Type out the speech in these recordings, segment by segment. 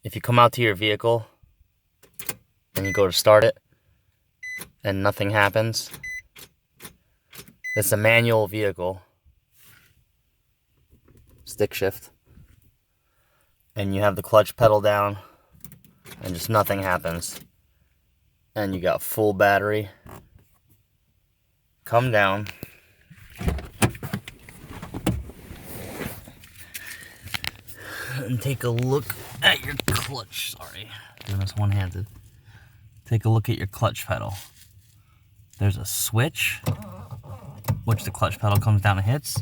if you come out to your vehicle and you go to start it and nothing happens, it's a manual vehicle, stick shift, and you have the clutch pedal down and just nothing happens, and you got full battery, come down, and take a look at your clutch. Sorry, doing this one-handed. Take a look at your clutch pedal. There's a switch, which the clutch pedal comes down and hits.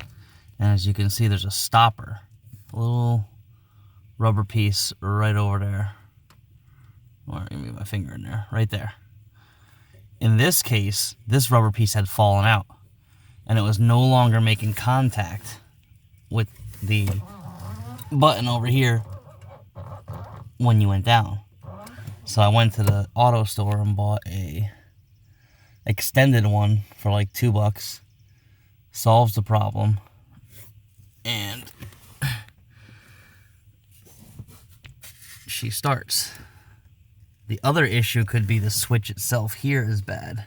And as you can see, there's a stopper. A little rubber piece right over there. Or let me get my finger in there. Right there. In this case, this rubber piece had fallen out. And it was no longer making contact with the button over here when you went down. So I went to the auto store and bought a extended one for like $2. Solves the problem. And she starts. The other issue could be the switch itself here is bad.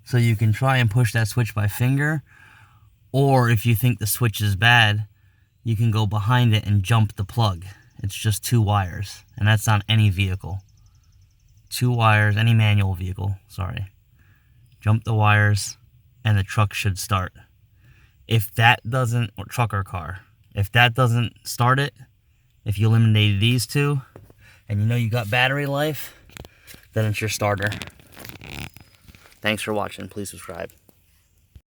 So you can try and push that switch by finger, or if you think the switch is bad, you can go behind it and jump the plug. It's just 2 wires, and that's on any vehicle. 2 wires, any manual vehicle, sorry. Jump the wires, and the truck should start. If that doesn't, or truck or car, if that doesn't start it, if you eliminated these 2, and you know you got battery life, then it's your starter. Thanks for watching. Please subscribe.